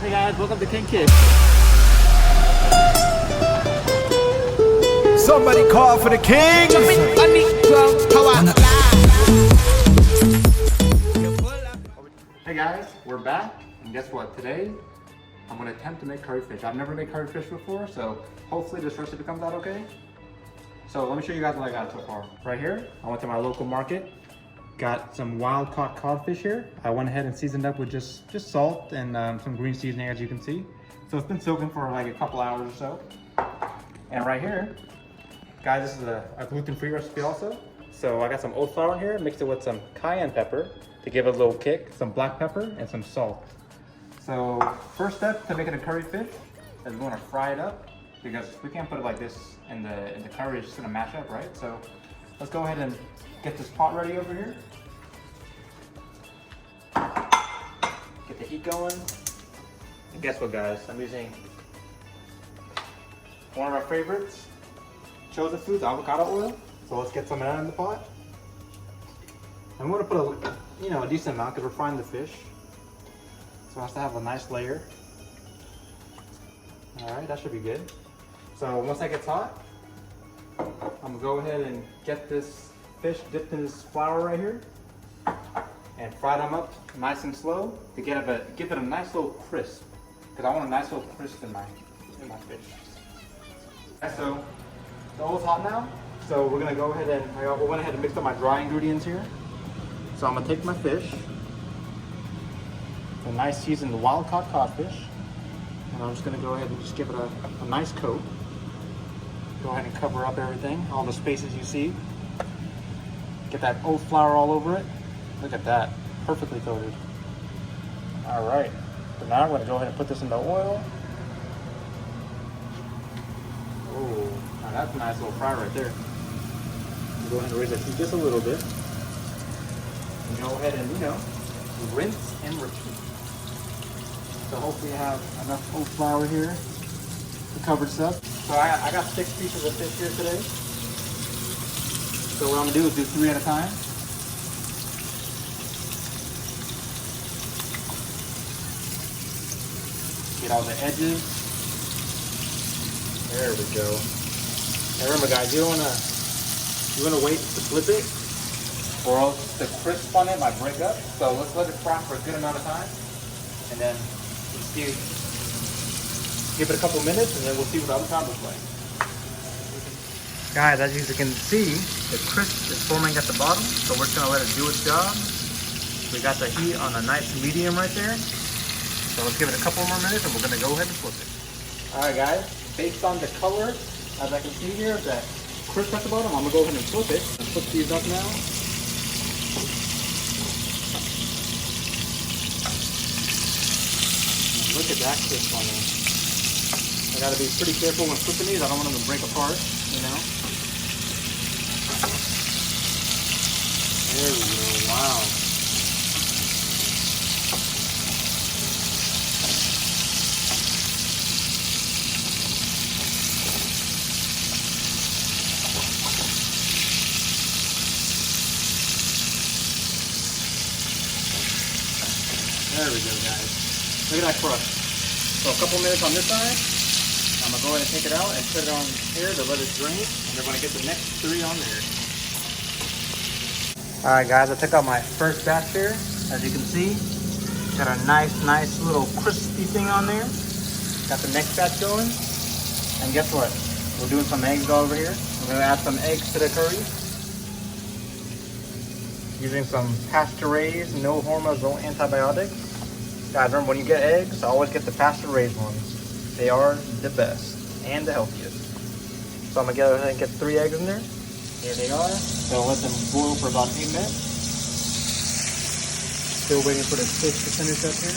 Hey guys, welcome to King Kid. Somebody call for the king. Hey guys, we're back, and guess what? Today, I'm gonna attempt to make curry fish. I've never made curry fish before, so hopefully this recipe comes out okay. So let me show you guys what I got so far. Right here, I went to my local market, got some wild caught codfish here. I went ahead and seasoned up with just salt and some green seasoning, as you can see. So it's been soaking for like a couple hours or so. And right here, guys, this is a gluten-free recipe also. So I got some oat flour in here, mixed it with some cayenne pepper to give it a little kick, some black pepper, and some salt. So first step to making a curry fish is we want to fry it up, because we can't put it like this in the curry. It's just gonna mash up, right? So let's go ahead and get this pot ready over here. Get the heat going. And guess what, guys? I'm using one of our favorites, chosen foods, avocado oil. So let's get some of that in the pot. I'm gonna put a decent amount because we're frying the fish. So it has to have a nice layer. All right, that should be good. So once that gets hot, I'm gonna go ahead and get this fish dipped in this flour right here and fry them up nice and slow to give it a nice little crisp, because I want a nice little crisp in my fish. Okay, so the oil's hot now, so we're gonna go ahead and I went ahead and mixed up my dry ingredients here. So I'm gonna take my fish, a nice seasoned wild caught codfish, and I'm just gonna go ahead and just give it a nice coat. Go ahead and cover up everything, all the spaces you see. Get that oat flour all over it. Look at that, perfectly coated. All right, so now I'm gonna go ahead and put this in the oil. Oh, now that's a nice little fry right there. Go ahead and raise the heat just a little bit. And go ahead and, rinse and repeat. So hopefully you have enough oat flour here to cover this up. So I got 6 pieces of fish here today. So what I'm gonna do is do 3 at a time. Get all the edges. There we go. And remember guys, you wanna wait to flip it, or else the crisp on it might break up. So let's let it fry for a good amount of time, and then give it a couple minutes, and then we'll see what the other side looks like. Guys, as you can see, the crisp is forming at the bottom, so we're just gonna let it do its job. We got the heat on a nice medium right there. So let's give it a couple more minutes, and we're gonna go ahead and flip it. All right, guys, based on the color, as I can see here, that crisp at the bottom, I'm gonna go ahead and flip it. Let's flip these up now. Look at that crisp on there. I gotta be pretty careful when flipping these. I don't want them to break apart, There we go, wow. There we go, guys. Look at that crust. So a couple minutes on this side. I'm gonna go ahead and take it out and put it on here to let it drain, and we're gonna get the next 3 on there. All right, guys, I took out my first batch here. As you can see, got a nice little crispy thing on there. Got the next batch going, and guess what? We're doing some eggs over here. We're gonna add some eggs to the curry. Using some pasture-raised, no hormones, no antibiotics. Guys, remember when you get eggs, always get the pasture-raised ones. They are the best and the healthiest. So I'm gonna go ahead and get 3 eggs in there. Here they are. So let them boil for about 8 minutes. Still waiting for the fish to finish up here.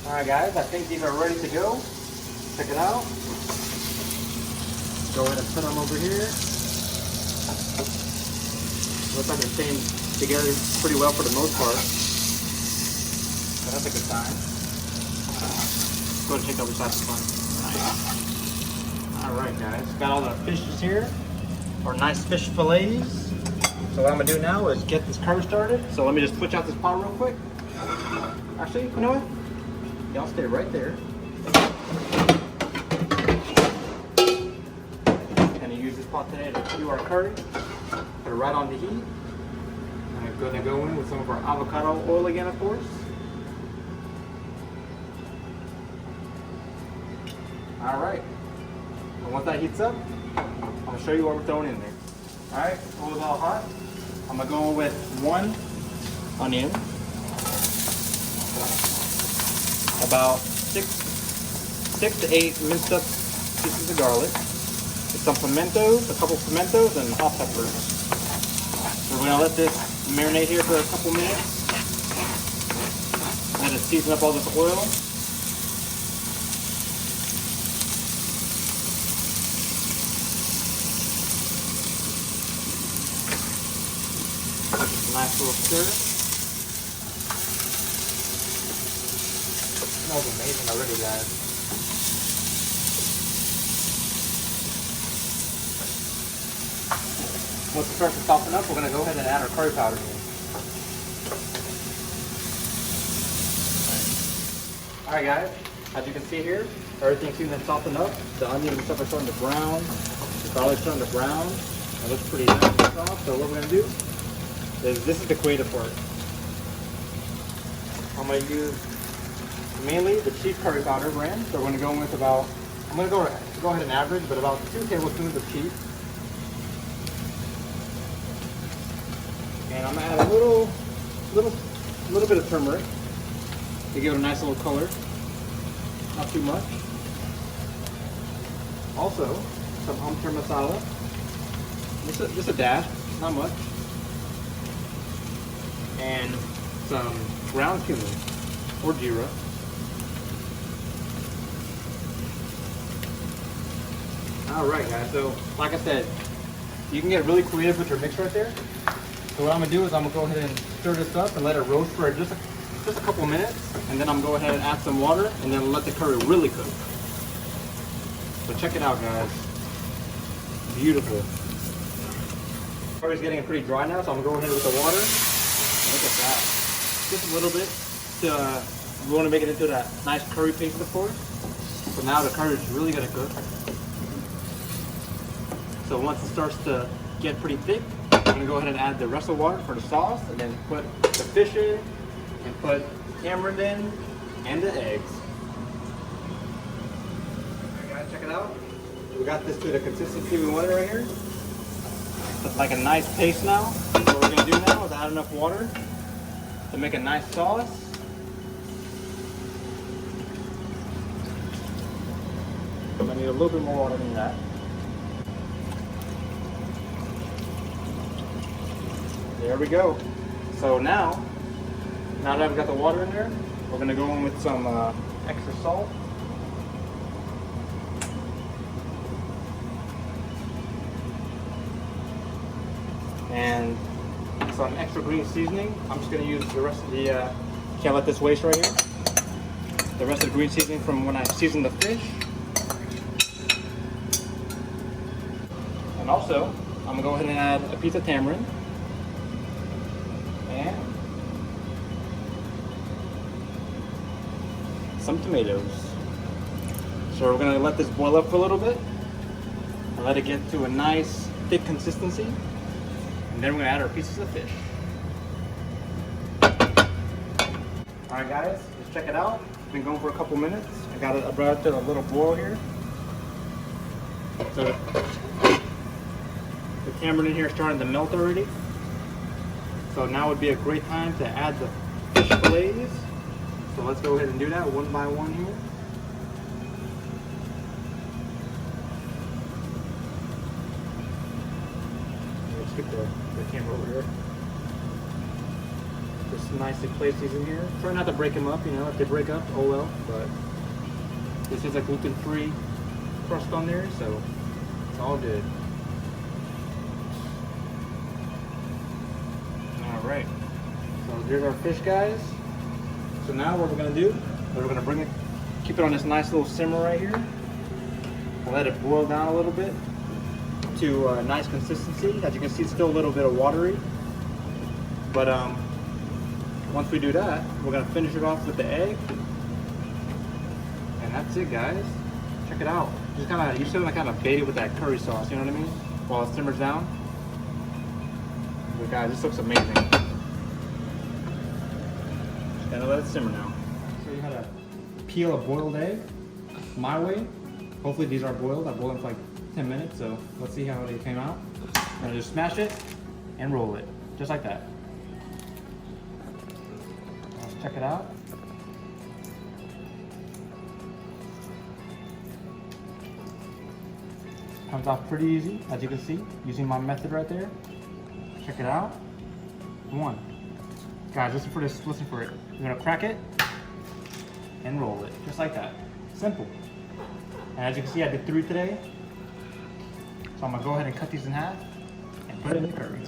All right, guys, I think these are ready to go. Check it out. Go ahead and put them over here. Looks like they're staying together pretty well for the most part. So that's a good sign. Go ahead and check the other side of the fun. Nice. All right, guys. Got all the fishes here. Or nice fish fillets. So what I'm gonna do now is get this curry started. So let me just switch out this pot real quick. Actually, you know what? Y'all stay right there. Gonna use this pot today to do our curry. Put it right on the heat. I'm gonna go in with some of our avocado oil again, of course. All right. And once that heats up, I'm gonna show you what we're throwing in there. All right, oil is all hot. I'm gonna go with 1 onion, about six to 8 minced up pieces of garlic, with some pimentos, a couple pimentos, and hot peppers. So we're gonna let this marinate here for a couple minutes. Let it season up all this oil. Nice little stir. Smells amazing already, guys. Once it starts to soften up, we're going to go ahead and add our curry powder in. Alright guys, as you can see here, everything seems to soften up. The onion and stuff are starting to brown. The garlic's starting to brown. It looks pretty nice and soft. So what we're going to do is, this is the creative part. I'm going to use mainly the cheap curry powder brand. So we're going to go in with about, I'm going to go ahead and average, but about 2 tablespoons of cheap. And I'm going to add a little bit of turmeric to give it a nice little color. Not too much. Also, some masala. Just a dash, not much. And some ground cumin or jeera. Alright guys, so like I said, you can get really creative with your mix right there. So what I'm going to do is I'm going to go ahead and stir this up and let it roast for just a couple minutes. And then I'm going to go ahead and add some water and then let the curry really cook. So check it out guys. Beautiful. Curry's getting pretty dry now, so I'm going to go ahead with the water. Look at that. Just a little bit. We want to make it into that nice curry paste, of course. So now the curry is really going to cook. So once it starts to get pretty thick, I'm going to go ahead and add the rest of the water for the sauce, and then put the fish in, and put tamarind in, and the eggs. Alright guys, check it out. We got this to the consistency we wanted right here. It's like a nice paste now. What we're going to do now is add enough water to make a nice sauce. I'm going to need a little bit more water than that. There we go. So now that we've got the water in there, we're going to go in with some extra salt. And some extra green seasoning. I'm just going to use the rest of the, can't let this waste right here. The rest of the green seasoning from when I seasoned the fish. And also, I'm going to go ahead and add a piece of tamarind. And some tomatoes. So we're going to let this boil up for a little bit and let it get to a nice thick consistency. And then we're going to add our pieces of fish. Alright guys, let's check it out. It's been going for a couple minutes. I brought it to a little boil here. So the tamarind in here is starting to melt already. So now would be a great time to add the fish fillets. So let's go ahead and do that one by one here. Let's get the camera over here. Just nicely place these in here. Try not to break them up, you know, if they break up, oh well. But this is a gluten-free crust on there, so it's all good. Alright, so here's our fish guys. So now what we're going to do is we're going to bring it, keep it on this nice little simmer right here. And let it boil down a little bit to a nice consistency. As you can see, it's still a little bit of watery. But once we do that, we're going to finish it off with the egg. And that's it, guys. Check it out. Just kind of, you still kind of bait it with that curry sauce, you know what I mean? While it simmers down. But guys, this looks amazing. Just gotta let it simmer now. So you gotta peel a boiled egg my way. Hopefully these are boiled. I boiled them for like 10 minutes, so let's see how they came out. I'm gonna just smash it and roll it, just like that. Let's check it out. Comes off pretty easy, as you can see, using my method right there. Check it out. 1. Guys, listen for this, listen for it. You're gonna crack it and roll it, just like that. Simple. And as you can see, I did 3 today. So I'm gonna go ahead and cut these in half and put it in the curry.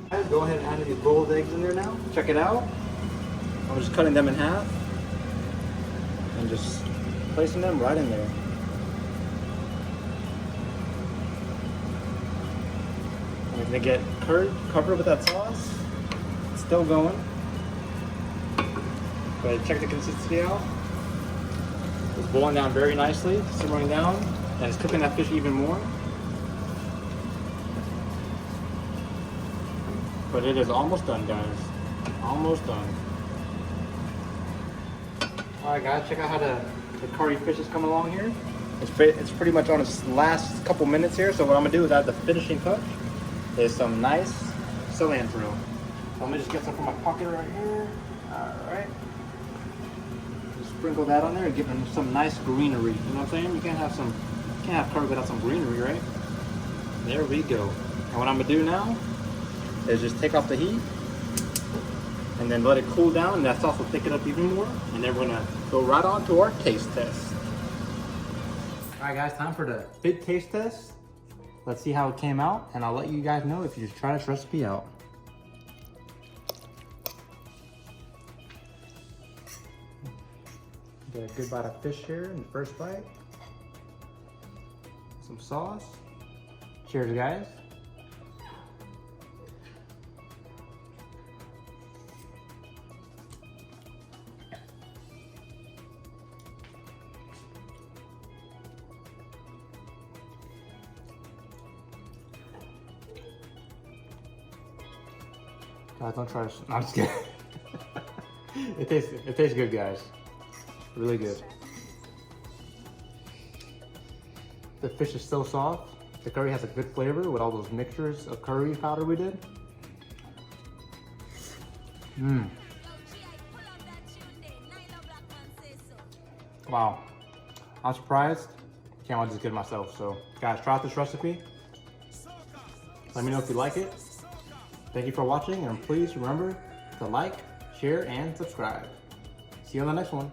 Guys, go ahead and add these rolled eggs in there now. Check it out. I'm just cutting them in half and just placing them right in there. I'm gonna get covered with that sauce. It's still going. But check the consistency out. It's boiling down very nicely, simmering down, and it's cooking that fish even more. But it is almost done, guys. Almost done. Alright guys, check out how the curry fish is coming along here. It's pretty much on its last couple minutes here, so what I'm gonna do is add the finishing touch. Is some nice cilantro. So I'm gonna just get some from my pocket right here. Alright. Just sprinkle that on there and give them some nice greenery. You know what I'm saying? You can't have curry without some greenery, right? There we go. And what I'm gonna do now is just take off the heat and then let it cool down, and that sauce will thicken up even more. And then we're gonna go right on to our taste test. Alright guys, time for the big taste test. Let's see how it came out, and I'll let you guys know if you just try this recipe out. Get a good bite of fish here in the first bite. Some sauce. Cheers, guys. Guys, don't try this. No, I'm just kidding. It tastes good, guys. Really good. The fish is so soft. The curry has a good flavor with all those mixtures of curry powder we did. Mmm. Wow. I'm surprised. Can't wait to just get it myself. So, guys, try out this recipe. Let me know if you like it. Thank you for watching, and please remember to like, share, and subscribe. See you on the next one.